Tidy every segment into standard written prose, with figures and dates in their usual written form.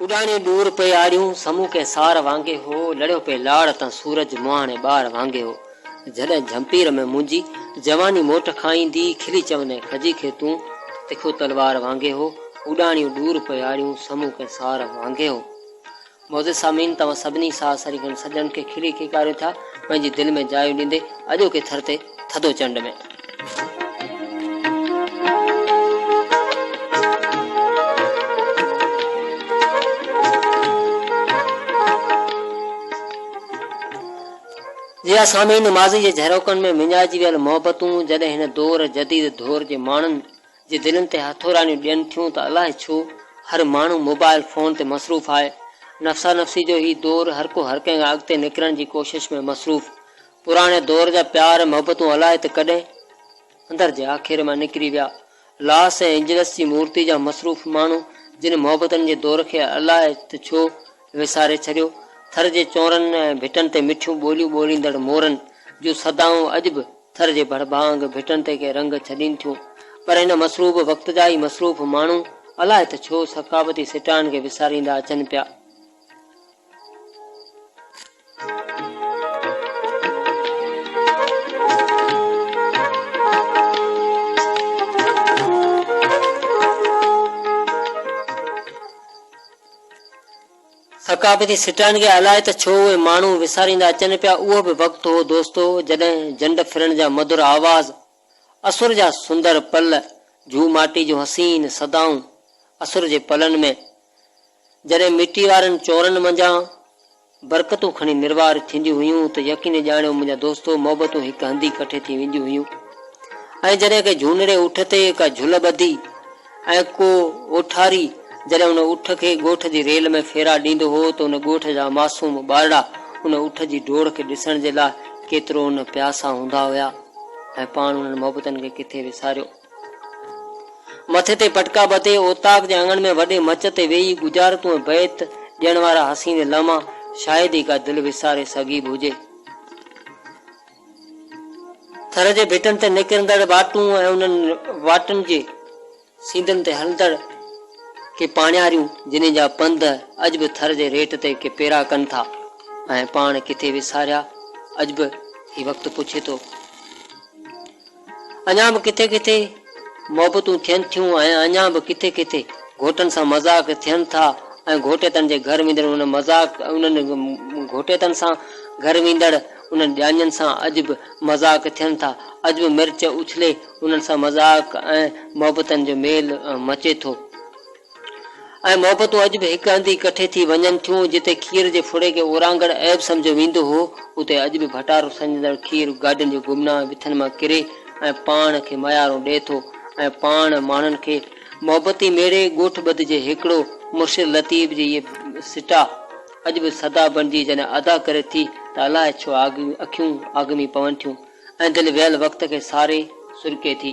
उडाणी दूर पे आड़ियूं समूह के सार वांगे हो, लड़ियो पे लाड़ ता सूरज मुहाणे बार वांगे हो। जॾहिं झंपीर में मुंहिंजी जवानी मोट खाईंदी, खिली चवंदे खजी खे तूं तिखो तलवार वांगे हो। उडाणियूं दूर पे आड़ियूं समूह के सार वांगे हो। मौज़े सामीन तव्हां सभिनी साह सरीगन सजन खे खिली खिकारियो था, पंहिंजी दिलि में जाइ ॾींदे अॼो के थर ते थधो चंड में। जिया सामीन माज़ी जे झरोकन में मिञाइजी वियल मोहबतूं जॾहिं हिन दौर जदीद दौर जे माण्हुनि जे दिलनि ते हथोरानियूं ॾियनि थियूं त अलाए छो हर माण्हू मोबाइल फोन ते मसरूफ़ आहे। नफ़्सा नफ़्सी जो ही दौर हर को हर कंहिं अॻिते निकिरण जी कोशिश में मसरूफ़। पुराणे दौर जा प्यार मोहबतूं अलाए त कॾहिं अंदर जे आख़िर मां निकिरी विया। लास ऐं एंजलस जी मूर्ति जा मसरूफ़ माण्हू जिन मोहबतनि जे दौर खे अलाए त छो विसारे छॾियो। थर जे चौरनि ऐं भिटनि ते मिठियूं ॿोलियूं ॿोलींदड़ मोरनि जूं सदाऊं अॼु बि थर जे भड़भांग भिटनि ते के रंग छॾीनि थियूं। पर हिन मसरूफ़ वक़्त जा ई मसरूफ़ माण्हू अलाए त छो सकावती सिटान खे विसारींदा अचनि पिया। सकावती सिटान खे अलाए त छो उहे माण्हू विसारींदा अचनि पिया। उहो बि वक़्तु हो दोस्तो जॾहिं झंड फिरण जा मधुर आवाज़, असुर जा सुंदर पल, जू माटी जूं हसीन सदाऊं असुर जे पलनि में, जॾहिं मिटी वारनि चौरनि मंझां बरकतूं खणी निर्वार थींदियूं हुयूं त यकीन ॼाणियो मुंहिंजा दोस्तो मोहबतूं हिकु हंधी कठे थी वेंदियूं हुयूं। ऐं जॾहिं के झूनड़े उठ ते का झुल ॿधी ऐं को ओठारी जॾहिं उन उठ खे ॻोठ जी रेल में फेरा ॾींदो हो त उन ॻोठ जा मासूम ॿारड़ा उन उठ जी डोड़ खे ॾिसण जे लाइ केतिरो उन प्यासा हूंदा हुआ। ऐं पाण उन्हनि मोहबतनि खे किथे विसारियो। मथे ते पटका ॿधे ओताक जे आंगण में वॾे मच ते वेही गुजारतूं ऐं बैत ॾियण वारा हसीन लम्हा शायदि ई का दिलि विसारे सघी बि हुजे। थर जे भिटनि ते निकिरंदड़ वाटूं ऐं उन्हनि वाटुनि जे सीधनि ते हलंदड़ के पाणियारियूं जिन जा पंध अॼु बि थर जे रेट ते के पेरा कनि था। ऐं पाण किथे विसारिया अॼु बि ही वक़्तु पुछे थो। अञा बि किथे किथे मोहबतूं थियनि थियूं ऐं अञा बि किथे किथे घोटनि सां मज़ाक थियनि था ऐं घोटेतनि जे घर वेंदड़ उन मज़ाक उन्हनि घोटेतनि सां घर वेंदड़ उन्हनि ॼाणनि सां अॼु बि मज़ाक थियनि था। अॼु बि मिर्च उछले उन्हनि सां मज़ाक ऐं मोहबतनि जो मेल मचे थो। ऐं मोहबतूं अॼु बि हिकु हंधी कठे थी वञनि थियूं। जिते खीर जे फुड़े खे ओरांगड़ ऐब सम्झो वेंदो हो उते अॼु बि भटारो सम्झंदड़ खीर गाॾियुनि जे गुमनाह विथनि मां किरे ऐं पाण खे मयारो ॾिए थो। ऐं पाण माण्हुनि खे मोहबती मेड़े ॻोठ ॿध जे हिकिड़ो मुर्शिद लतीफ़ जी इहे सिटा अॼु बि सदा बणिजी जॾहिं अदा करे थी त अलाए छो अखियूं आगमी पवनि थियूं ऐं दिलि वियल वक़्त खे सारे सुरके थी।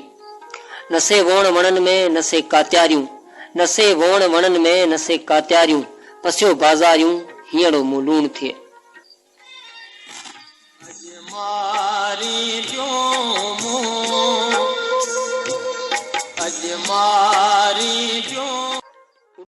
नसे वोण वणनि में नसे कात्यारियूं, नसे वोण वणनि में नसे कात्यारियूं, पसियो बाज़ारियूं हींअरो मूं लूण थिए। अजमारी जो